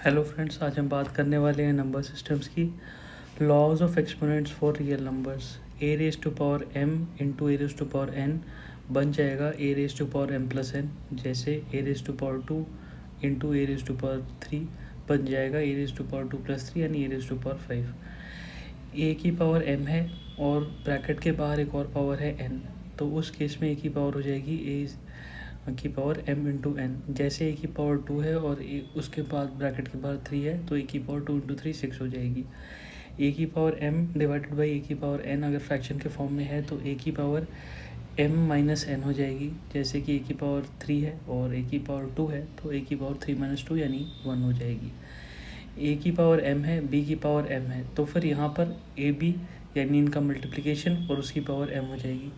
Hello friends, आज हम बात करने वाले हैं नंबर सिस्टम्स की। Laws of exponents for real numbers. A raise to power m into a raise to power n बन जाएगा a raise to power m plus n. जैसे a raise to power two into a raise to power three बन जाएगा a raise to power two plus three यानी a raise to power five. A की power M है और bracket के बाहर एक और पावर है एन, तो उस केस में ए की पावर हो जाएगी ए की पावर m इंटू एन। जैसे ए की पावर टू है और उसके बाद ब्रैकेट के बाद थ्री है, तो ए की power two into three six हो जाएगी। ए की पावर m डिवाइडेड बाई ए की पावर n अगर फ्रैक्शन के फॉर्म में है तो ए की पावर m माइनस एन हो जाएगी। जैसे कि ए की पावर थ्री है और ए की पावर टू है, तो ए की पावर थ्री माइनस टू यानी वन हो जाएगी। ए की पावर m है, b की पावर m है, तो फिर यहाँ पर ए बी यानी इनका मल्टीप्लिकेशन और उसकी पावर m हो जाएगी।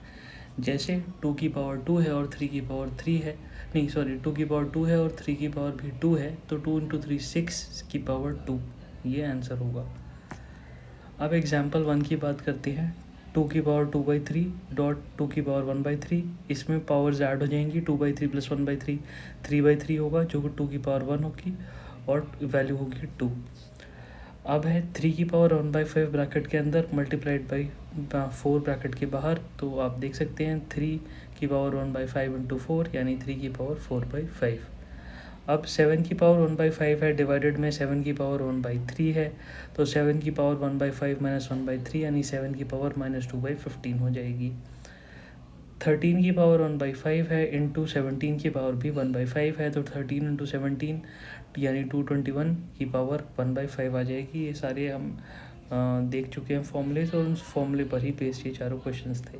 जैसे टू की पावर टू है और थ्री की पावर थ्री है, नहीं सॉरी, टू की पावर टू है और थ्री की पावर भी टू है, तो टू इंटू थ्री सिक्स की पावर टू, ये आंसर होगा। अब एग्जाम्पल वन की बात करते हैं। टू की power two by three dot to की पावर वन बाई थ्री, इसमें पावर्स ऐड हो जाएंगी। To by three plus one by three, three by three होगा जो कि टू की पावर वन होगी और वैल्यू होगी टू। अब है थ्री की power one by five bracket के अंदर मल्टीप्लाइड बाई फोर ब्रैकेट के बाहर, तो आप देख सकते हैं थ्री की power one by five into four यानी थ्री की पावर फोर बाई फाइव। अब सेवन की पावर वन बाई फाइव है, डिवाइडेड में सेवन की पावर वन बाई थ्री है, तो सेवन की power one by five minus one by three यानी सेवन की power minus two by fifteen हो जाएगी। थर्टीन की पावर वन बाई फाइव है इंटू सेवनटीन की पावर भी वन बाई फाइव है, तो थर्टीन इंटू सेवनटीन यानी 221 की पावर वन बाई फाइव आ जाएगी। ये सारे हम देख चुके हैं फॉर्मूले, तो उस फॉर्मूले पर ही बेस्ड ये चारों क्वेश्चंस थे।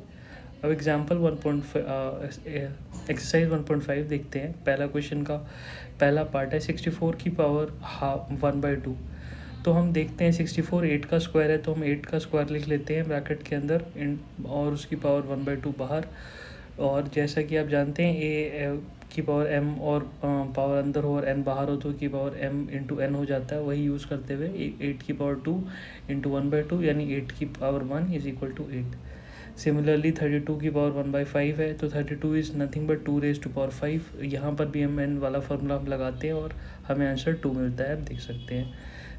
अब एग्जांपल 1.5 एक्सरसाइज 1.5 देखते हैं। पहला क्वेश्चन का पहला पार्ट है 64 की power half one by to. तो हम देखते हैं 64 8 का स्क्वायर है, तो हम 8 का स्क्वायर लिख लेते हैं ब्रैकेट के अंदर और उसकी पावर वन बाई टू बाहर। और जैसा कि आप जानते हैं ए की पावर m और पावर अंदर हो और n बाहर हो, तो की पावर m इंटू एन हो जाता है। वही यूज़ करते हुए एट की power two into one by two यानी एट की power one is equal to eight. Similarly 32 की पावर वन बाई फाइव है, तो 32 is nothing but two raise to power five. यहाँ पर भी हम n वाला फार्मूला हम लगाते हैं और हमें आंसर टू मिलता है, आप देख सकते हैं।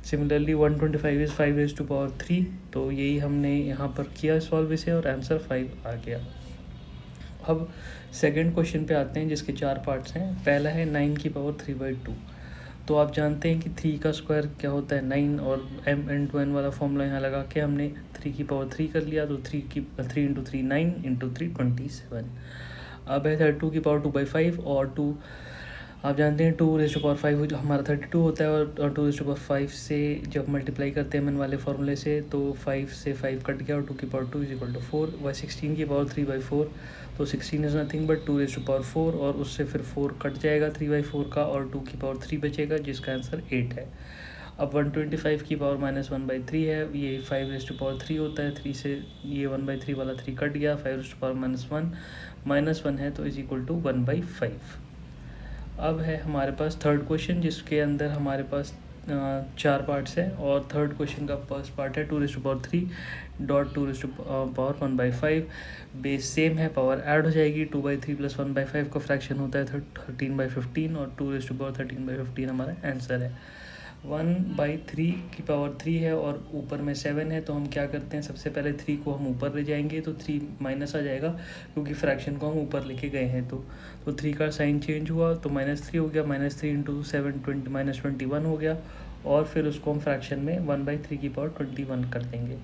Similarly 125 is five raise to power three, तो यही हमने यहाँ पर किया सॉल्व इसे और आंसर फाइव आ गया। अब सेकंड क्वेश्चन पे आते हैं जिसके चार पार्ट्स हैं। पहला है 9 की पावर थ्री बाई टू। तो आप जानते हैं कि थ्री का स्क्वायर क्या होता है 9, और m इंटू एन वाला फॉर्मूला यहाँ लगा के हमने थ्री की पावर थ्री कर लिया, तो three into three 9 into three 27। अब है 32 की पावर टू बाई फाइव, और टू आप जानते हैं two raise to power five जो हमारा 32 होता है, और two raise to power five से जब मल्टीप्लाई करते हैं एन वाले फॉर्मूले से, तो फाइव से फाइव कट गया और टू की power two is equal to four. वह 16 की पावर थ्री बाई फोर, तो 16 is nothing but two raise to power four, और उससे फिर फोर कट जाएगा थ्री बाई फोर का, और टू की पावर थ्री बचेगा जिसका आंसर 8 है। अब 125 की power minus one by three है, ये five raise to power three होता है, थ्री से ये वन बाई थ्री वाला थ्री कट गया, five raise to power minus one है, तो is equal to one by five. अब है हमारे पास थर्ड क्वेश्चन जिसके अंदर हमारे पास चार पार्ट्स हैं, और थर्ड क्वेश्चन का फर्स्ट पार्ट है two raise to power three dot two raise to power one by five. Base same है, पावर ऐड हो जाएगी। Two by three plus one by five का फ्रैक्शन होता है 13 बाई फिफ्टीन, और two raise to power 13 by fifteen हमारा answer है। One by three की पावर थ्री है और ऊपर में सेवन है, तो हम क्या करते हैं, सबसे पहले थ्री को हम ऊपर ले जाएंगे, तो थ्री माइनस आ जाएगा क्योंकि फ्रैक्शन को हम ऊपर लेके गए हैं। तो थ्री का साइन चेंज हुआ, तो माइनस थ्री हो गया, minus three into seven minus 21 हो गया, और फिर उसको हम फ्रैक्शन में वन बाई थ्री की पावर 21 कर देंगे।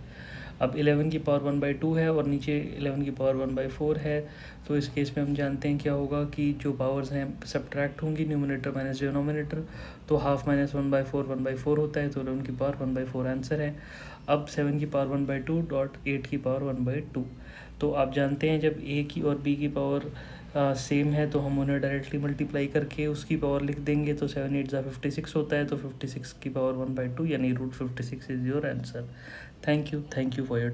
अब 11 की पावर वन बाई टू है और नीचे 11 की पावर वन बाई फोर है, तो इस केस में हम जानते हैं क्या होगा कि जो पावर्स हैं सब्ट्रैक्ट होंगी, न्यूमरेटर माइनस डिनोमिनेटर, तो half minus one by four होता है, तो 11 की power one by four answer है। अब 7 की power one by to dot 8 की पावर वन बाई टू, तो आप जानते हैं जब ए की और बी की पावर सेम है तो हम उन्हें डायरेक्टली मल्टीप्लाई करके उसकी पावर लिख देंगे, तो 7 8 ज़ा 56 होता है, तो 56 की पावर वन बाई टू यानी root 56 is your answer. Thank you for your